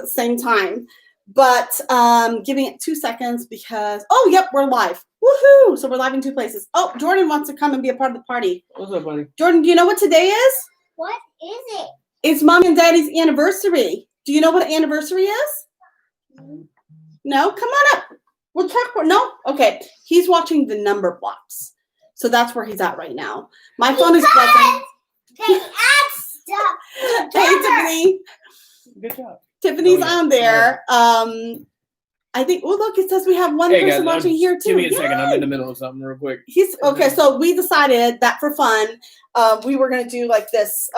the same time. But giving it 2 seconds because, we're live. Woohoo! So we're live in 2 places. Oh, Jordan wants to come and be a part of the party. What's up, buddy? Jordan, do you know what today is? What is it? It's Mom and Daddy's anniversary. Do you know what anniversary is? No? Come on up. We'll talk more. No? Okay. He's watching the number blocks. So that's where he's at right now. My phone is buzzing. Stop. Hey, Tiffany. Good job. Tiffany's on there. I think, look, it says we have one person watching here too. Give me a second. I'm in the middle of something real quick. Okay, so we decided that for fun, we were going to do like this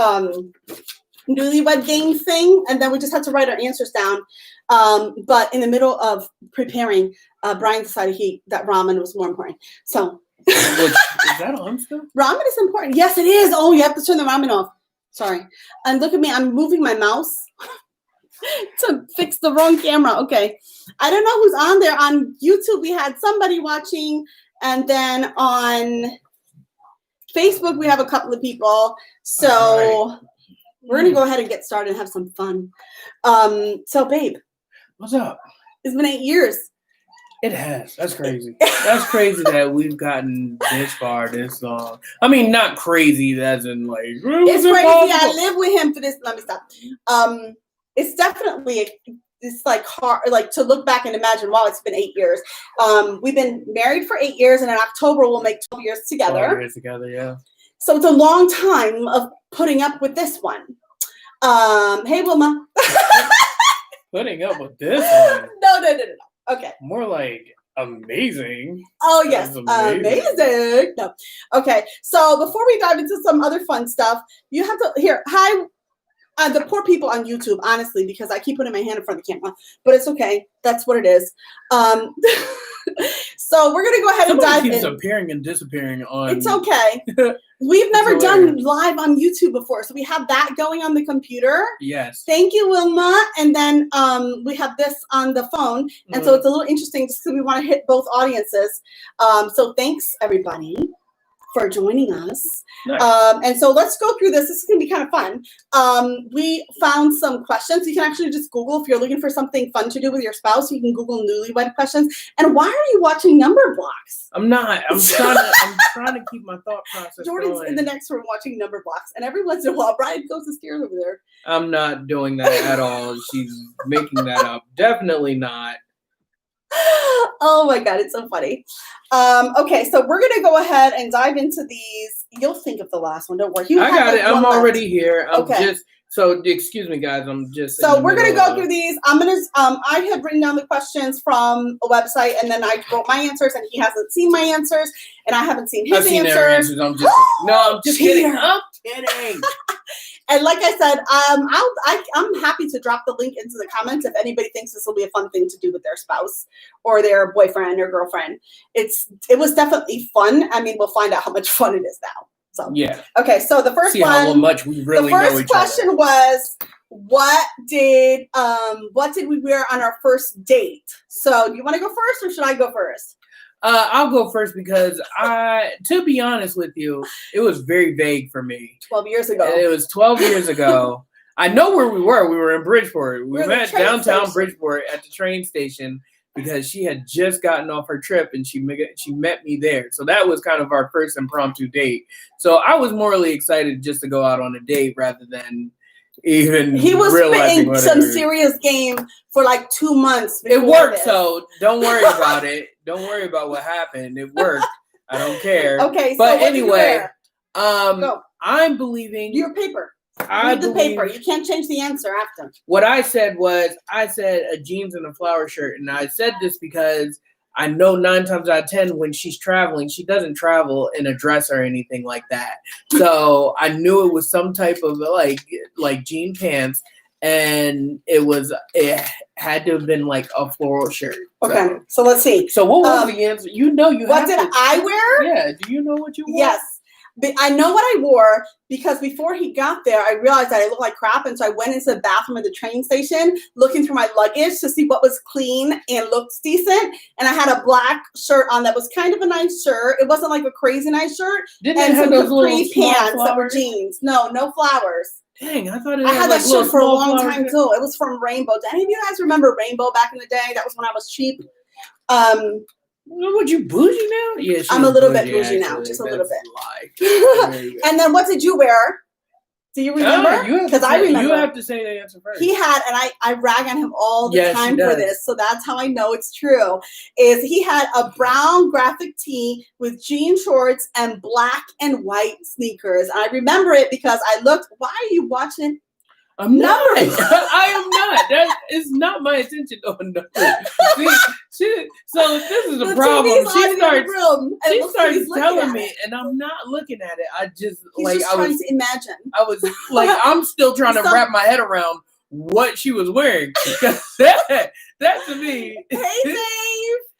newlywed game thing, and then we just had to write our answers down. But in the middle of preparing, Brian decided that ramen was more important. So is that on still? Ramen is important. Yes, it is. Oh, you have to turn the ramen off. Sorry. And look at me. I'm moving my mouse to fix the wrong camera. Okay. I don't know who's on there. On YouTube, we had somebody watching. And then on Facebook, we have a couple of people. So we're going to go ahead and get started and have some fun. So, babe. What's up? It's been 8 years. It has. That's crazy. That's crazy that we've gotten this far, this long. I mean, not crazy as in like. It's crazy. I live with him for this. Let me stop. It's definitely it's like hard, like to look back and imagine. Wow, it's been 8 years. We've been married for 8 years, and in October we'll make 12 years together. 12 years together, yeah. So it's a long time of putting up with this one. Hey, Wilma. Putting up with this one. No. Okay. More like amazing. Oh, yes. Amazing. No. Okay. So before we dive into some other fun stuff, you have to hi, the poor people on YouTube, honestly, because I keep putting my hand in front of the camera, but it's okay. That's what it is. So we're going to go ahead and dive in. Keeps appearing and disappearing on. It's okay. We've never done live on YouTube before, so we have that going on the computer. Yes. Thank you, Wilma. And then we have this on the phone, and so it's a little interesting just because we want to hit both audiences. So thanks, everybody, for joining us. Nice. And so let's go through this. This is going to be kind of fun. We found some questions. You can actually just Google if you're looking for something fun to do with your spouse. You can Google newlywed questions. And why are you watching number blocks? I'm not. I'm trying to keep my thought process. Jordan's going. In the next room watching number blocks, and every once in a while, Brian goes and steers over there. I'm not doing that at all. She's making that up. Definitely not. Oh my God, it's so funny. Okay, so we're gonna go ahead and dive into these. You'll think of the last one. Don't worry. I got it. I'm already here. Okay. So excuse me, guys. I'm just. So we're gonna go through these. I'm gonna. I have written down the questions from a website, and then I wrote my answers, and he hasn't seen my answers, and I haven't seen his I've seen answers. Their answers. I'm just kidding. I'm kidding. And like I said, I'm happy to drop the link into the comments if anybody thinks this will be a fun thing to do with their spouse or their boyfriend or girlfriend. It was definitely fun. I mean, we'll find out how much fun it is now. So yeah. Okay, so the first one. How much we really know each other. The first question was, what did we wear on our first date? So do you want to go first, or should I go first? I'll go first because to be honest with you, it was very vague for me. 12 years ago. It was 12 years ago. I know where we were. We were in Bridgeport. We met downtown Bridgeport at the train station because she had just gotten off her trip and she met me there. So that was kind of our first impromptu date. So I was morally excited just to go out on a date rather than even he was spitting some serious game for like 2 months. It worked, so don't worry about it. Don't worry about what happened. It worked. I don't care. Okay, but anyway, I'm believing your paper. Read the paper. You can't change the answer after. What I said was, a jeans and a flower shirt, and I said this because I know 9 times out of 10 when she's traveling, she doesn't travel in a dress or anything like that. So I knew it was some type of like jean pants, and it had to have been like a floral shirt. Okay, so let's see. So what was the answer? What did I wear? Yeah, do you know what you wore? Yes. But I know what I wore because before he got there, I realized that I looked like crap. And so I went into the bathroom at the train station looking through my luggage to see what was clean and looked decent. And I had a black shirt on that was kind of a nice shirt. It wasn't like a crazy nice shirt. Didn't it have those little pants that were jeans. No flowers. Dang, I thought it I had that little shirt for a small long flowers. time too. It was from Rainbow. Do any of you guys remember Rainbow back in the day? That was when I was cheap. Would you bougie now? Yeah, I'm a little bit bougie now, just a little bit. Lie. And then what did you wear? Do you remember? Because I remember. You have to say the answer first. He had, and I rag on him all the time she for does. this, so that's how I know it's true, is he had a brown graphic tee with jean shorts and black and white sneakers. And I remember it because I looked, why are you watching? I'm not. I am not. That is not my intention. Oh, no. So this is the problem. She starts telling me, and I'm not looking at it. I just He's trying to imagine. I was like, I'm still trying to wrap my head around what she was wearing. that to me. Hey Dave,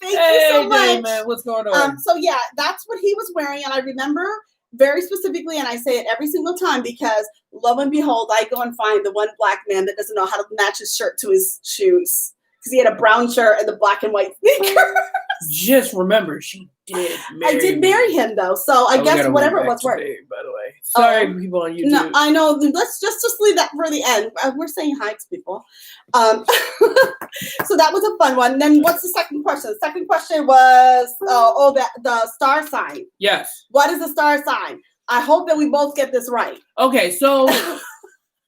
thank you so much. Dave, man, what's going on? So yeah, that's what he was wearing, and I remember very specifically, and I say it every single time because lo and behold, I go and find the one black man that doesn't know how to match his shirt to his shoes because he had a brown shirt and the black and white sneakers. Just remember, she did marry I did marry him though, so I guess whatever it was worth. By the way, sorry people on YouTube. No, I know. Let's just leave that for the end. We're saying hi to people. So that was a fun one. Then what's the second question? The second question was the star sign. Yes. What is the star sign? I hope that we both get this right. Okay, so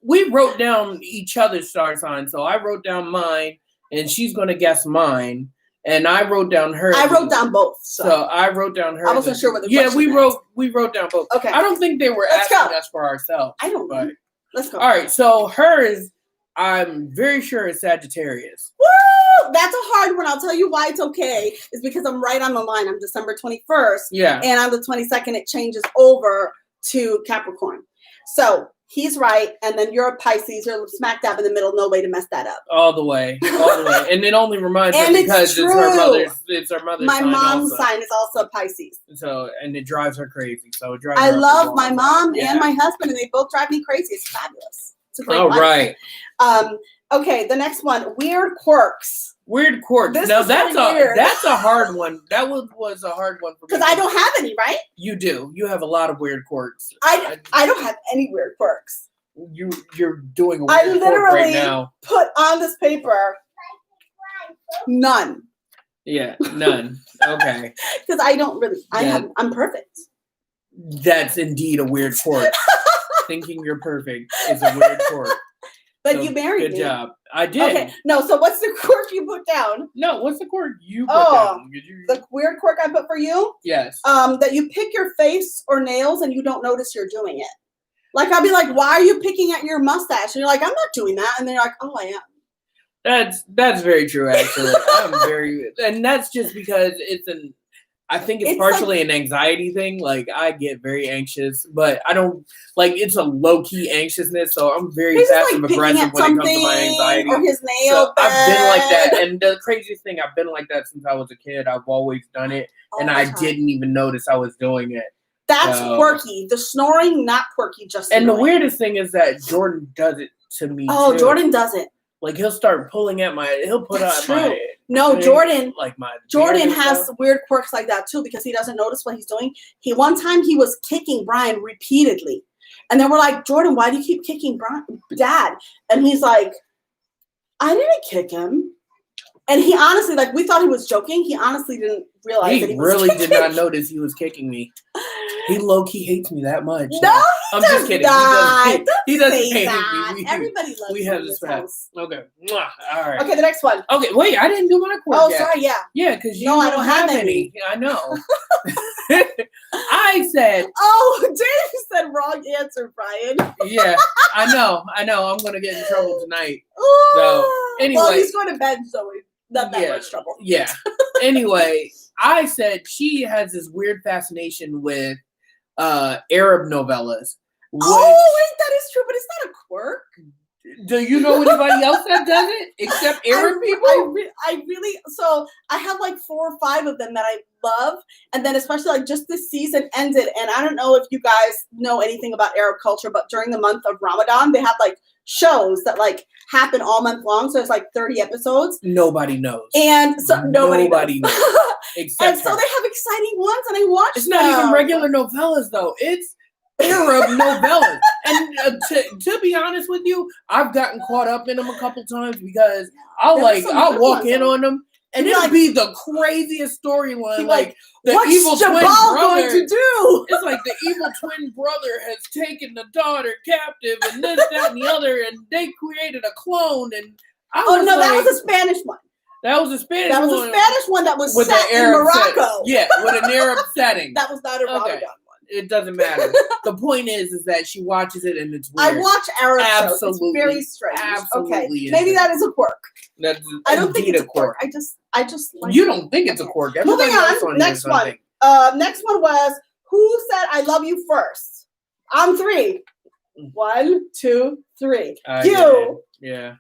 we wrote down each other's star sign. So I wrote down mine, and she's gonna guess mine. And I wrote down hers. I wrote down both. So I wrote down hers. I wasn't sure what the question we wrote down both. Okay. I don't think they were asking us for ourselves. I don't know. Let's go. All right. So hers, I'm very sure is Sagittarius. Woo! That's a hard one. I'll tell you why it's okay. Is because I'm right on the line. I'm December 21st. Yeah. And on the 22nd, it changes over to Capricorn. So he's right, and then you're a Pisces. You're smack dab in the middle. No way to mess that up. All the way. And it only reminds me because it's her mother's. My sign mom's also. sign is also Pisces. So and it drives her crazy. So it drives. I love my mom and my husband, and they both drive me crazy. It's fabulous. It's a great life. Right. Okay, the next one. Weird quirks. Weird quirks. Now that's a hard one. That was a hard one for me. Because I don't have any, right? You do. You have a lot of weird quirks. I don't have any weird quirks. You're doing a weird quirk right now. Put on this paper none. Yeah, none. Okay. Because I don't really. I'm perfect. That's indeed a weird quirk. Thinking you're perfect is a weird quirk. But you married me. Good job. I did. Okay. No, so what's the quirk you put down? No, what's the quirk you put down? The weird quirk I put for you? Yes. That you pick your face or nails and you don't notice you're doing it. Like, I'll be like, why are you picking at your mustache? And you're like, I'm not doing that. And then you're like, oh, I am. That's very true, actually. And that's just because I think it's partially an anxiety thing. Like, I get very anxious, but I don't, it's a low-key anxiousness, so I'm very passive-aggressive when it comes to my anxiety. Or his nail. So I've been like that, and the craziest thing, I've been like that since I was a kid. I've always done it, and I didn't even notice I was doing it. That's quirky. The snoring, not quirky, just And the weirdest thing is that Jordan does it to me, too. Jordan does it. Like, he'll start pulling at he'll put on my... No, Jordan. Jordan has stuff. Weird quirks like that too because he doesn't notice what he's doing. One time he was kicking Brian repeatedly, and then we're like, Jordan, why do you keep kicking Brian, Dad? And he's like, I didn't kick him. And he honestly, we thought he was joking. He honestly didn't realize that he was really kicking. did not notice he was kicking me. He low-key hates me that much. No, I'm just kidding. He doesn't hate me. Everybody loves we have this pass. Okay. All right. Okay, the next one. Okay, wait, I didn't do my quirk yet. Sorry, yeah. Yeah, because I don't have any. I know. I said. Oh, Dave said wrong answer, Brian. Yeah, I know. I'm going to get in trouble tonight. So, anyway. Well, he's going to bed, so not that much trouble. Yeah. Anyway, I said she has this weird fascination with Arab novellas. Wait, that is true, but it's not a quirk. Do you know anybody else that does it except Arab people? I really, so I have 4 or 5 of them that I love, and then especially just this season ended, and I don't know if you guys know anything about Arab culture, but during the month of Ramadan, they have shows that happen all month long, so it's 30 episodes. Nobody knows, and so nobody knows. Except and so they have exciting ones, and I watch. It's not even regular novellas though. It's Arab novellas. And to be honest with you, I've gotten caught up in them a couple times because I'll walk in on them and it'll be the craziest storyline. Like the evil twin brother going to do? It's like the evil twin brother has taken the daughter captive and this, that, and the other, and they created a clone. And that was a Spanish one. That was a Spanish one. That was a Spanish one that was set in Morocco. Yeah, with an Arab setting. That was not a Ramadan one. It doesn't matter. The point is that she watches it and it's weird. I watch Arab shows. It's very strange. Absolutely. Okay, maybe that is a quirk. I don't think it's a quirk. I just like you don't think it's a quirk. Moving on. Next one. Next one was who said I love you first? On 3. 1, 2, 3. You. Yeah.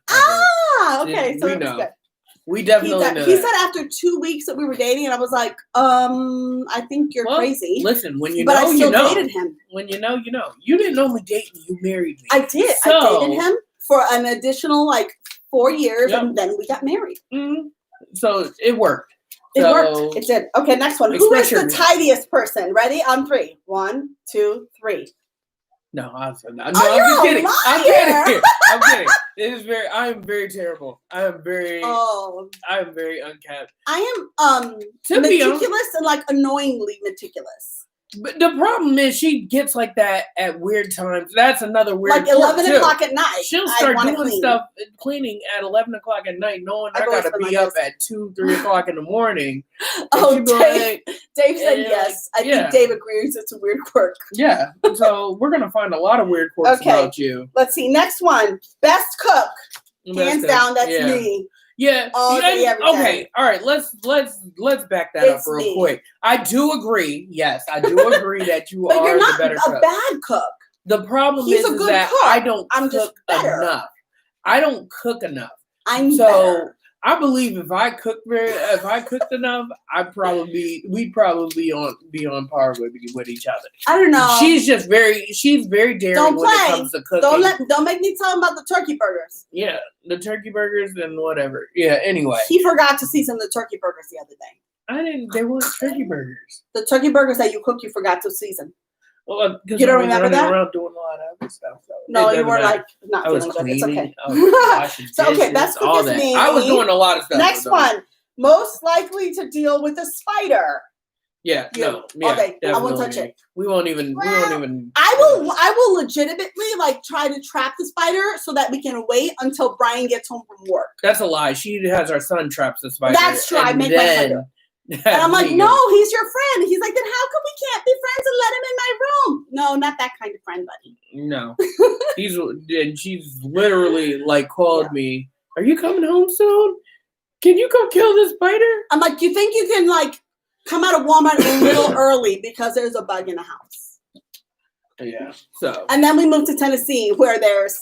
Okay. So we that's know. good. We definitely know. He said after 2 weeks that we were dating, and I was like, I think you're crazy. Listen, when you but know, I still you know. dated him. When you know, you know. You didn't only date me; you married me. I did. So, I dated him for an additional 4 years, and then we got married. Mm-hmm. So it worked. It worked. It did. Okay, next one. Who is the tidiest person? Ready? On 3. 1, 2, 3. No, I'm just kidding. I'm kidding. It is I am very terrible. I am very unkept. I am meticulous and annoyingly meticulous. But the problem is she gets like that at weird times. That's another weird 11 o'clock at night. She'll start doing stuff, cleaning at 11 o'clock at night, knowing I gotta be up at 2, 3 o'clock in the morning. Dave said yes. I think Dave agrees it's a weird quirk. Yeah. So we're gonna find a lot of weird quirks about you. Let's see. Next one. Best cook. Hands down, that's me. Yeah. Okay. All right. Let's back that up real quick. I do agree. Yes, I do agree that you but are you're not the better cook. A bad cook. The problem is that cook. I don't cook enough. I don't cook enough. I'm better. I believe if I cooked enough, we'd probably be on par with each other. I don't know. She's very daring when it comes to cooking. Don't make me tell him about the turkey burgers. Yeah, the turkey burgers and whatever. Yeah. Anyway, he forgot to season the turkey burgers the other day. I didn't. They weren't turkey burgers. The turkey burgers that you cooked, you forgot to season. Well, you don't remember that? Around doing a lot of other stuff. So no, you were not feeling good. It's okay. So that's all that. Me. I was doing a lot of stuff. Next one, most likely to deal with a spider. Yeah. You. No. Yeah, okay. I won't touch it. We won't even. I will legitimately try to trap the spider so that we can wait until Brian gets home from work. That's a lie. She has our son traps the spider. That's true. I make my son do it. And I'm like, no, he's your friend. He's like, then how come we can't be friends and let him in my room? No, not that kind of friend, buddy. No. She's literally called me, are you coming home soon? Can you go kill this spider? I'm like, you think you can come out of Walmart a little early because there's a bug in the house? Yeah. So. And then we moved to Tennessee where there's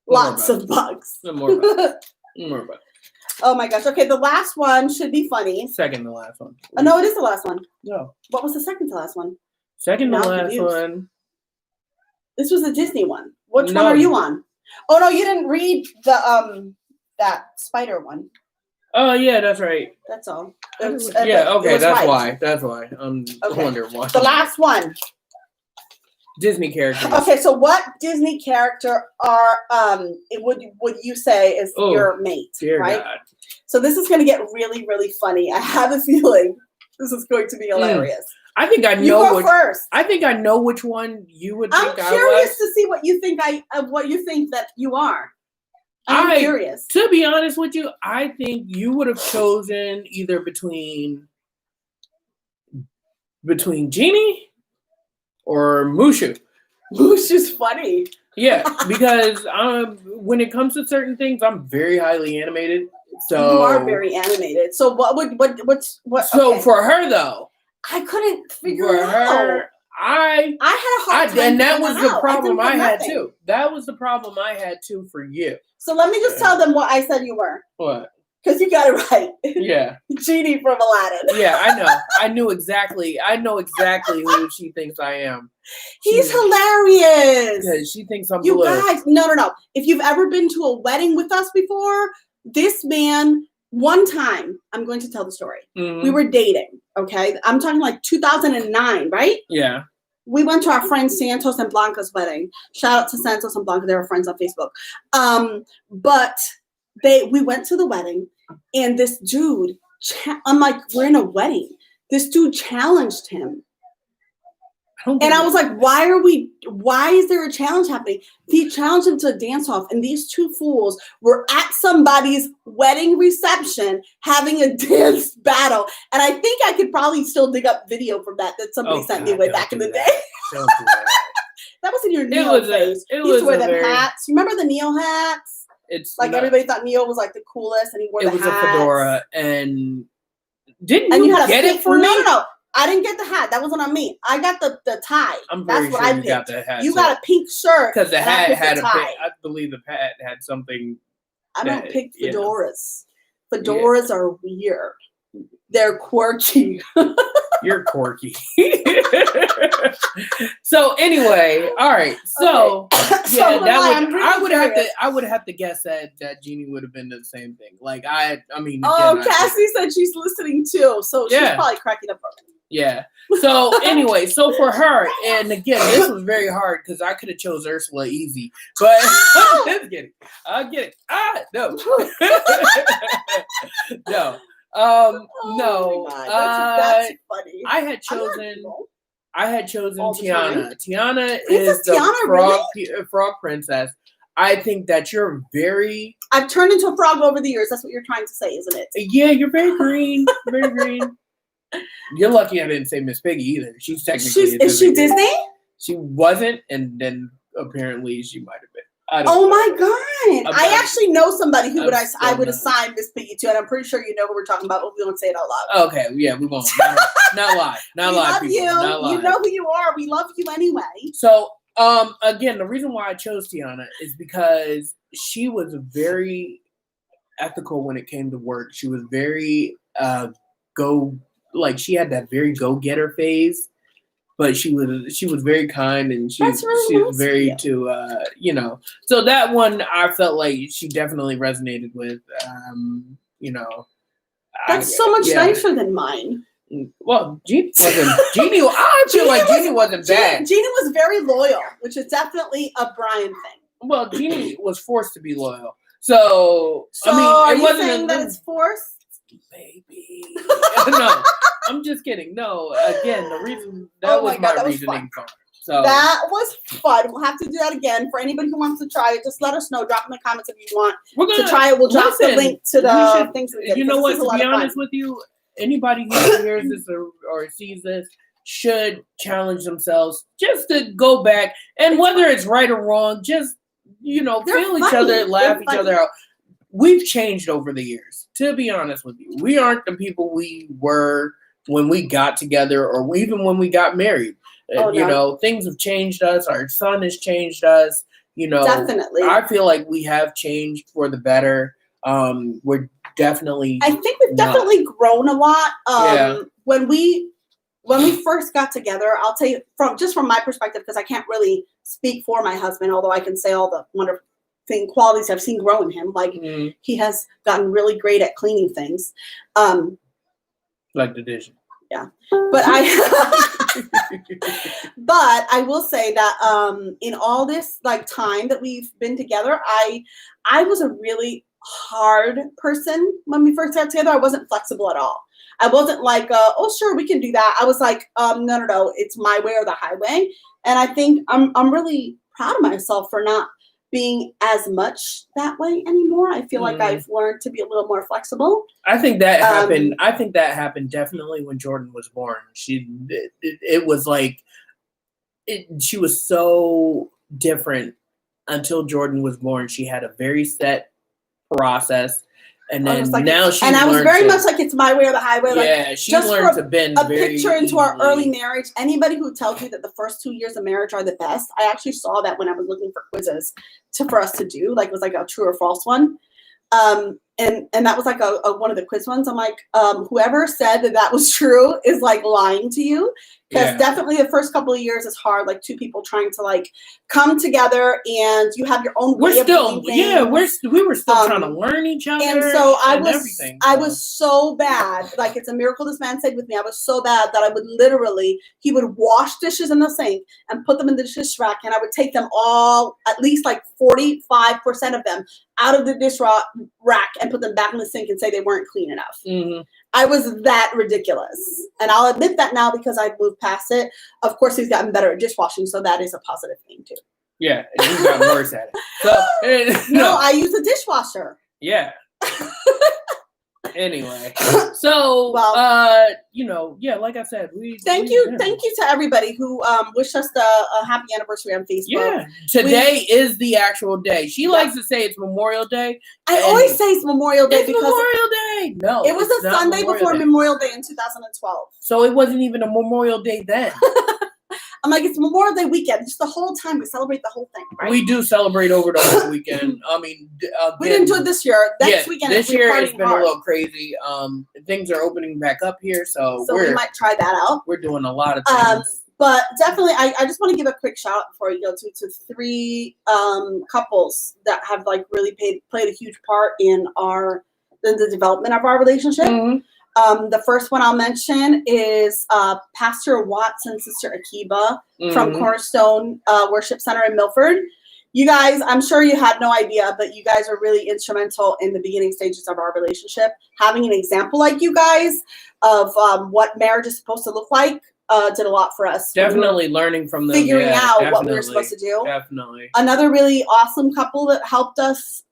lots of bugs. More bugs. Oh my gosh. Okay, the last one should be funny. Second to last one. Oh, no, it is the last one. No. What was the second to last one? Second to last one. This was the Disney one. Which one are you on? Oh no, you didn't read the that spider one. Oh yeah, that's right. That's all. Okay, that's why. That's why. I'm wondering why. The last one. Disney characters. Okay, so what Disney character would you say is your mate? Dear right? God. So this is going to get really, really funny. I have a feeling this is going to be hilarious. I think I know. You go first. I think I know which one you would think I was. I'm curious to see what you think that you are. I'm curious. To be honest with you, I think you would have chosen either between Genie or Mushu. Mushu's funny. Yeah, because when it comes to certain things, I'm very highly animated. So you are very animated. So what's So for her though, I couldn't figure it out. I had a hard time. And that was the problem I had too. That was the problem I had too for you. So let me just tell them what I said you were. What? Because you got it right. Yeah. Genie from Aladdin. Yeah, I know. I know exactly who she thinks I am. He's hilarious. Because she thinks I'm you blue. Guys, no. If you've ever been to a wedding with us before, this man, one time, I'm going to tell the story. Mm-hmm. We were dating, okay? I'm talking 2009, right? Yeah. we went to our friend Santos and Blanca's wedding. Shout out to Santos and Blanca. They were friends on Facebook. But we went to the wedding, and this dude, I'm like, we're in a wedding. This dude challenged him. And I was like, why is there a challenge happening? He challenged him to a dance off, and these two fools were at somebody's wedding reception having a dance battle. And I think I could probably still dig up video from that somebody sent me way back in the day. Don't do that. That was in your Neo phase. He used to wear them hats. You remember the Neo hats? It's like everybody thought Neo was like the coolest, and he wore the hats. It was a fedora, and didn't you get it for me? No. I didn't get the hat. That wasn't on me. I got the tie. I'm pretty sure you got the hat. You got a pink shirt. Because the hat had a tie. I believe the hat had something. I don't pick fedoras. Fedoras are weird. They're quirky. You're quirky. So anyway, all right. So yeah, I would have to guess that Jeannie would have been the same thing. Like I mean. Cassie said she's listening too, so she's probably cracking up already. Yeah. So anyway, so for her, and again, this was very hard because I could have chose Ursula easy, but let's get it. I get it. No. No. No. That's funny. I had chosen Tiana. Tiana is the frog princess. I think that you're very. I've turned into a frog over the years. That's what you're trying to say, isn't it? Yeah, you're very green. Very green. You're lucky I didn't say Miss Piggy either. She's technically. Is she Disney? She wasn't, and then apparently she might have been. Oh my god! I actually know somebody who I would assign Miss Piggy to, and I'm pretty sure you know who we're talking about, but we won't say it out loud. Okay, yeah, we won't. Not live. Not live. Love you. You know who you are. We love you anyway. So, again, the reason why I chose Tiana is because she was very ethical when it came to work. She was very she had that very go-getter phase. But she was very kind, and she was very So that one I felt like she definitely resonated with. That's so much nicer than mine. Well, Jeannie wasn't. I feel like Jeannie wasn't bad. Jeannie was very loyal, which is definitely a Brian thing. Well, Jeannie was forced to be loyal, so I mean, it wasn't saying that it's forced. Baby, no, I'm just kidding. No, again, the reason that was my reasoning for it. So that was fun. We'll have to do that again. For anybody who wants to try it, just let us know. Drop in the comments if you want to try it. We'll drop the link to the things. You know what? To be honest with you, anybody who hears this or sees this should challenge themselves just to go back, and whether it's right or wrong, just feel each other, laugh each other out. We've changed over the years, to be honest with you. We aren't the people we were when we got together or even when we got married. Things have changed us. Our son has changed us. Definitely. I feel like we have changed for the better. We're definitely. I think we've definitely grown a lot. When we first got together, I'll tell you from my perspective, because I can't really speak for my husband, although I can say all the wonderful qualities I've seen grow in him. Like he has gotten really great at cleaning things. Like the dish. Yeah. But I will say that in all this time that we've been together, I was a really hard person when we first got together. I wasn't flexible at all. I wasn't like, oh sure, we can do that. I was like, no, it's my way or the highway. And I think I'm really proud of myself for not being as much that way anymore. I feel like I've learned to be a little more flexible. I think that happened. I think that happened definitely when Jordan was born. It was like she was so different until Jordan was born. She had a very set process, and then now she. And I was very much like it's my way or the highway. Yeah, she learned to bend a picture into our early marriage. Anybody who tells you that the first 2 years of marriage are the best, I actually saw that when I was looking for quizzes for us to do. It was like a true or false one. and that was like a one of the quiz ones. I'm like, whoever said that was true is like lying to you, because definitely the first couple of years is hard. Like two people trying to like come together, and you have your own way of doing things. we were still trying to learn each other, and so I everything. was so bad. Like, it's a miracle this man stayed with me. I was so bad that I would literally, he would wash dishes in the sink and put them in the dish rack, and I would take them all, at least like 45% of them, out of the dish rack and put them back in the sink and say they weren't clean enough. Mm-hmm. I was that ridiculous. And I'll admit that now because I've moved past it. Of course, he's gotten better at dishwashing, so that is a positive thing too. Yeah, he's gotten worse at it. So no, I use a dishwasher. Yeah. Anyway, so like I said, thank you to everybody who wished us a happy anniversary on Facebook. Yeah, today is the actual day. She likes to say it's Memorial Day. I always say it's Memorial Day because Memorial Day. No, it was a Sunday before Memorial Day in 2012. So it wasn't even a Memorial Day then. I'm like, it's Memorial Day weekend. Just the whole time we celebrate the whole thing, right? We do celebrate over the whole weekend. I mean, we didn't do it this year. Next weekend, this year it's been a little crazy. Things are opening back up here, so we might try that out. We're doing a lot of things. But definitely, I just want to give a quick shout out before you go to three couples that have like really played a huge part in the development of our relationship. Mm-hmm. The first one I'll mention is Pastor Watts and Sister Akiba from Cornerstone Worship Center in Milford. You guys, I'm sure you had no idea, but you guys are really instrumental in the beginning stages of our relationship. Having an example like you guys of what marriage is supposed to look like did a lot for us. Definitely learning from them. Figuring out what we were supposed to do. Definitely. Another really awesome couple that helped us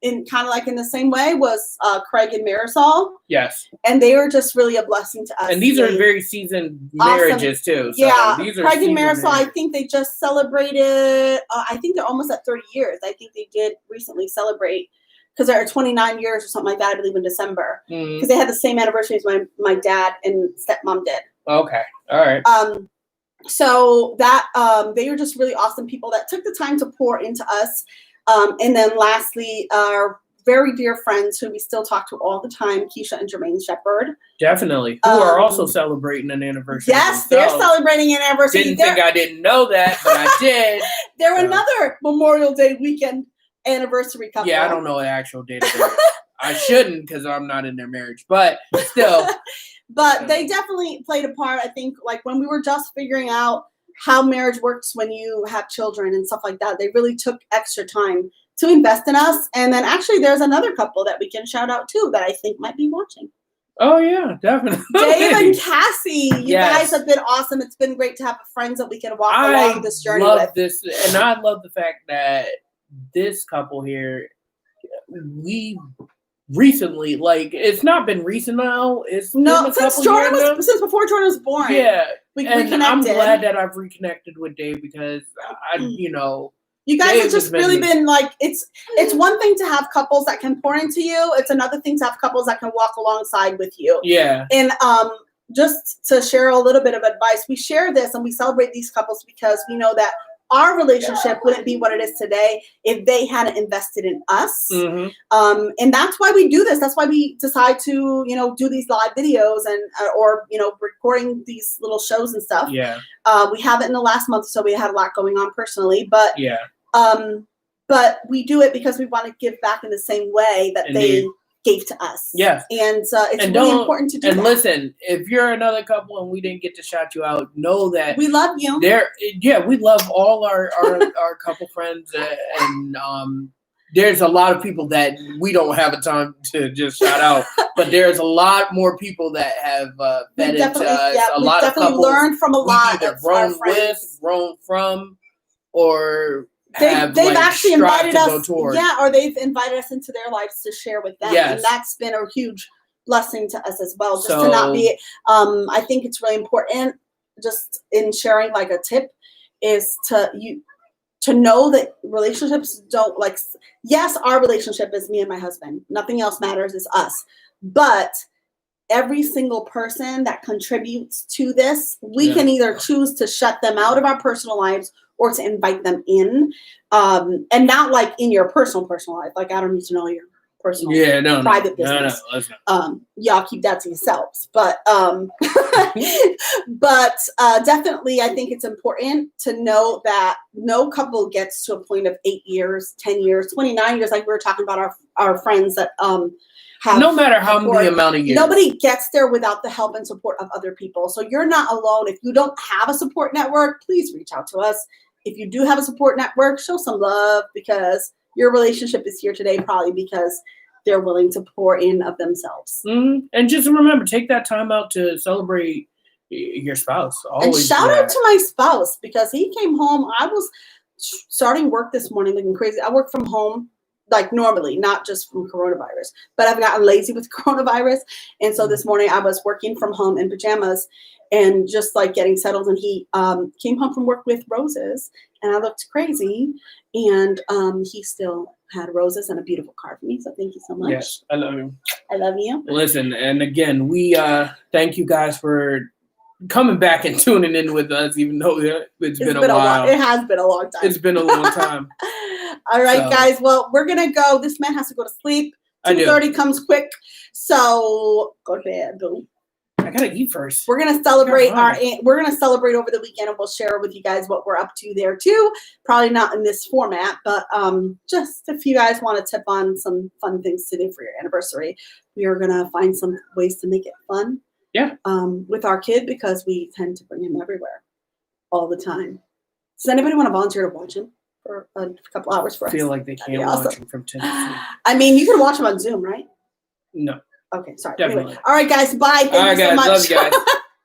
in kind of like in the same way was Craig and Marisol. Yes. And they were just really a blessing to us. And these are very seasoned marriages too. So these are Craig and Marisol, I think they just celebrated, I think they're almost at 30 years. I think they did recently celebrate, because they're 29 years or something like that, I believe, in December. Because they had the same anniversary as my dad and stepmom did. Okay. All right. So that they were just really awesome people that took the time to pour into us. And then lastly, our very dear friends who we still talk to all the time, Keisha and Jermaine Shepherd. Definitely. Who are also celebrating an anniversary. Yes, they're celebrating an anniversary. Think I didn't know that, but I did. They're another Memorial Day weekend anniversary couple. Yeah, I don't know the actual date of it. I shouldn't, because I'm not in their marriage, but still. But they definitely played a part. I think, like, when we were just figuring out how marriage works when you have children and stuff like that, they really took extra time to invest in us. And then actually there's another couple that we can shout out too that I think might be watching. Oh, yeah, definitely. Dave and Cassie, you guys have been awesome. It's been great to have friends that we can walk along this journey with. I love this, and I love the fact that this couple here, we recently, like, it's not been recent now. It's since before Jordan was born. Yeah, we reconnected. I'm glad that I've reconnected with Dave because you guys have just really been like, it's one thing to have couples that can pour into you. It's another thing to have couples that can walk alongside with you. Yeah. And just to share a little bit of advice, we share this and we celebrate these couples because we know that our relationship wouldn't be what it is today if they hadn't invested in us. Mm-hmm. And that's why we do this. That's why we decide to, do these live videos and, or recording these little shows and stuff. Yeah. We haven't in the last month, so we had a lot going on personally, but yeah. But we do it because we want to give back in the same way that they gave to us. Yes. And it's really important to do that. And listen, if you're another couple and we didn't get to shout you out, know that we love you. We love all our couple friends, and there's a lot of people that we don't have a time to just shout out, but there's a lot more people that have fed into us. Yeah, a lot of couples learned from a lot of grown with, grown from, or they've actually invited us, or they've invited us into their lives to share with them, and that's been a huge blessing to us as well. Just to not be, I think it's really important, just in sharing like a tip, is to know that relationships don't like. Yes, our relationship is me and my husband. Nothing else matters. It's us, but every single person that contributes to this, we can either choose to shut them out of our personal lives or to invite them in, and not like in your personal life. Like, I don't need to know your personal, private business. No, let's not. Y'all keep that to yourselves. But definitely, I think it's important to know that no couple gets to a point of 8 years, 10 years, 29 years, like we were talking about our friends that have no matter how many amount of years. Nobody gets there without the help and support of other people. So you're not alone. If you don't have a support network, please reach out to us. If you do have a support network, show some love, because your relationship is here today probably because they're willing to pour in of themselves. Mm-hmm. And just remember, take that time out to celebrate your spouse. Always and shout out to my spouse, because he came home. I was starting work this morning looking crazy. I work from home like normally, not just from coronavirus, but I've gotten lazy with coronavirus. And so this morning I was working from home in pajamas and just like getting settled. And he came home from work with roses, and I looked crazy. And he still had roses and a beautiful card for me. So thank you so much. Yes, I love you. I love you. Listen, and again, we thank you guys for coming back and tuning in with us, even though it's been a while. It has been a long time. It's been a long time. All right, guys. Well, we're going to go. This man has to go to sleep. 2:30 comes quick. So go to bed, boo. I gotta eat first. We're gonna celebrate over the weekend, and we'll share with you guys what we're up to there too. Probably not in this format, but just if you guys want to tip on some fun things to do for your anniversary, we are gonna find some ways to make it fun. Yeah. With our kid, because we tend to bring him everywhere, all the time. Does anybody want to volunteer to watch him for a couple hours for us? I feel like they can't watch him from Tennessee. I mean, you can watch him on Zoom, right? No. Okay, sorry. Definitely. Anyway, all right, guys. Bye. Thank you so much. Love you guys.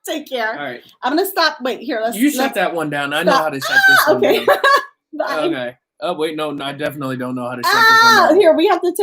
Take care. All right. I'm gonna stop. Wait, here. Let's shut that one down. I know how to shut this one down. Bye. Okay. Okay. Oh wait, no, I definitely don't know how to shut this one down. Here we have to take